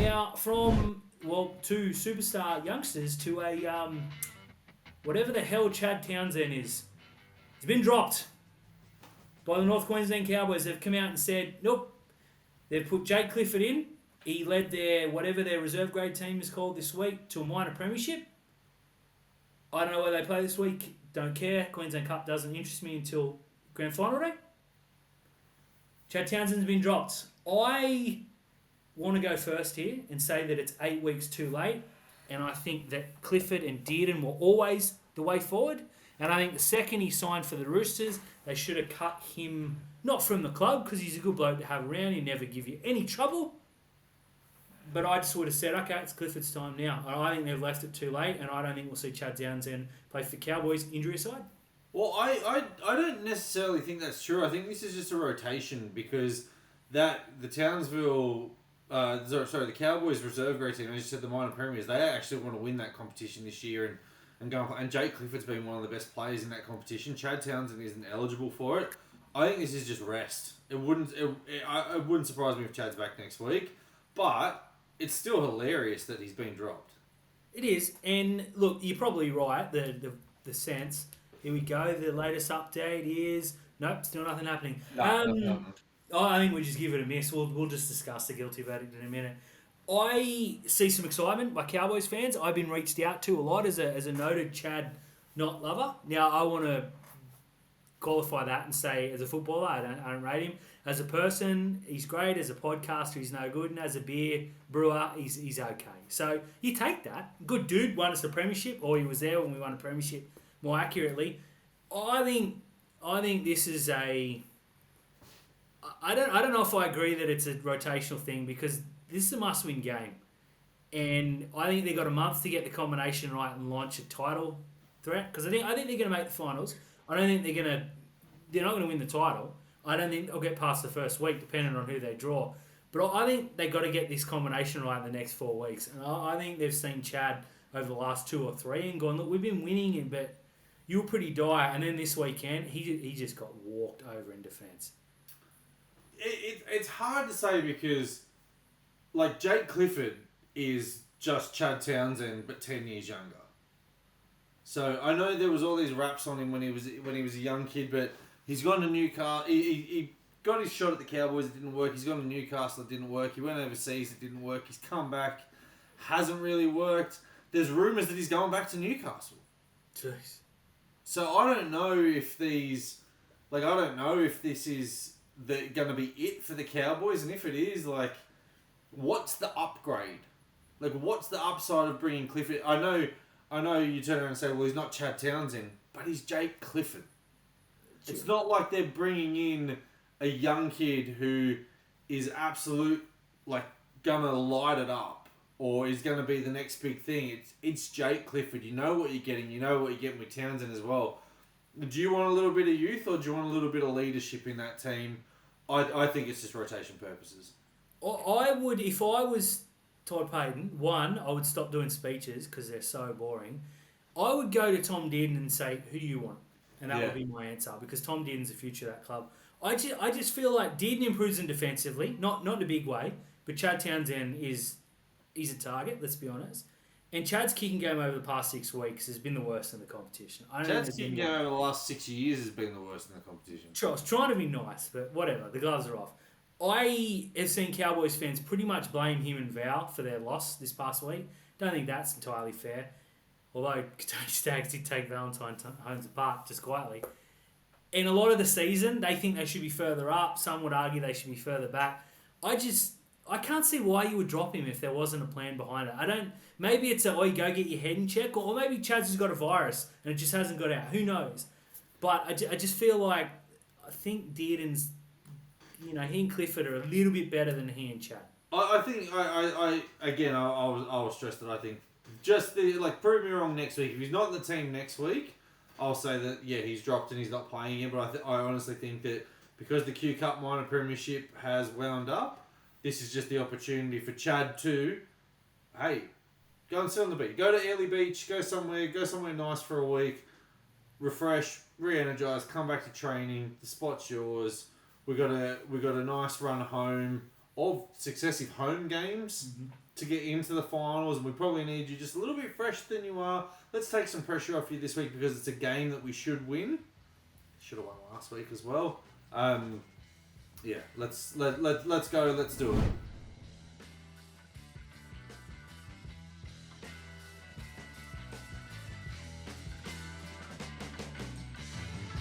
Now, from, two superstar youngsters to a, whatever the hell Chad Townsend is, he's been dropped by the North Queensland Cowboys. They've come out and said, nope, they've put Jake Clifford in. He led whatever their reserve grade team is called this week, to a minor premiership. I don't know where they play this week. Don't care. Queensland Cup doesn't interest me until grand final day. Chad Townsend's been dropped. I want to go first here and say that it's 8 weeks too late. And I think that Clifford and Dearden were always the way forward. And I think the second he signed for the Roosters, they should have cut him, not from the club, because he's a good bloke to have around. He'll never give you any trouble. But I just would have said, okay, it's Clifford's time now. I think they've left it too late, and I don't think we'll see Chad Townsend play for the Cowboys injury aside. Well, I don't necessarily think that's true. I think this is just a rotation because the Cowboys reserve grade team, as you said, the minor premiers, they actually want to win that competition this year and go and Jake Clifford's been one of the best players in that competition. Chad Townsend isn't eligible for it. I think this is just rest. It wouldn't surprise me if Chad's back next week, but it's still hilarious that he's been dropped. It is, and look, you're probably right. The sense. Here we go. The latest update is nope, still nothing happening. No. I think we just give it a miss. We'll just discuss the guilty verdict in a minute. I see some excitement by Cowboys fans. I've been reached out to a lot as a noted Chad not lover. Now I want to qualify that and say, as a footballer, I don't rate him. As a person, he's great. As a podcaster, he's no good. And as a beer brewer, he's okay. So you take that. Good dude, won us a premiership, or he was there when we won a premiership. More accurately, I think this is a. I don't know if I agree that it's a rotational thing because this is a must-win game, and I think they've got a month to get the combination right and launch a title threat. Because I think they're going to make the finals. I don't think they're not going to win the title. I don't think they'll get past the first week, depending on who they draw. But I think they've got to get this combination right in the next 4 weeks. And I think they've seen Chad over the last 2 or 3 and gone, look, we've been winning it, but you were pretty dire. And then this weekend, he just got walked over in defence. It's hard to say because, like, Jake Clifford is just Chad Townsend, but 10 years younger. So I know there was all these raps on him when he was a young kid, but he's gone to Newcastle. He got his shot at the Cowboys. It didn't work. He's gone to Newcastle. It didn't work. He went overseas. It didn't work. He's come back. Hasn't really worked. There's rumours that he's going back to Newcastle. Jeez. So I don't know if this is going to be it for the Cowboys, and if it is, like, what's the upgrade? Like, what's the upside of bringing Clifford? I know you turn around and say, well, he's not Chad Townsend, but he's Jake Clifford. It's not like they're bringing in a young kid who is absolute, like, gonna light it up or is gonna be the next big thing. It's Jake Clifford. You know what you're getting. You know what you're getting with Townsend as well. Do you want a little bit of youth or do you want a little bit of leadership in that team? I think it's just rotation purposes. I would, if I was Todd Payton, one, I would stop doing speeches because they're so boring. I would go to Tom Dearden and say, who do you want? And that would be my answer because Tom Dearden's the future of that club. I just feel like Dearden improves them defensively, not in a big way, but Chad Townsend he's a target, let's be honest. And Chad's kicking game over the past 6 weeks has been the worst in the competition. Chad's kicking game over the last 6 years has been the worst in the competition. Sure, I was trying to be nice, but whatever. The gloves are off. I have seen Cowboys fans pretty much blame him and Val for their loss this past week. Don't think that's entirely fair. Although Tony Staggs did take Valentine Holmes apart just quietly. In a lot of the season, they think they should be further up. Some would argue they should be further back. I can't see why you would drop him if there wasn't a plan behind it. Maybe it's you go get your head in check, or maybe Chad's has got a virus and it just hasn't got out. Who knows? But I just feel like I think Dearden's, he and Clifford are a little bit better than he and Chad. I think I was stressed that I think just prove me wrong next week. If he's not in the team next week, I'll say that he's dropped and he's not playing it. But I honestly think that because the Q Cup minor premiership has wound up, this is just the opportunity for Chad to, hey, go and sit on the beach. Go to Airlie Beach. Go somewhere nice for a week. Refresh, re-energize, come back to training. The spot's yours. We got a nice run home of successive home games to get into the finals, and we probably need you just a little bit fresher than you are. Let's take some pressure off you this week because it's a game that we should win. Should have won last week as well. Yeah, let's go. Let's do it.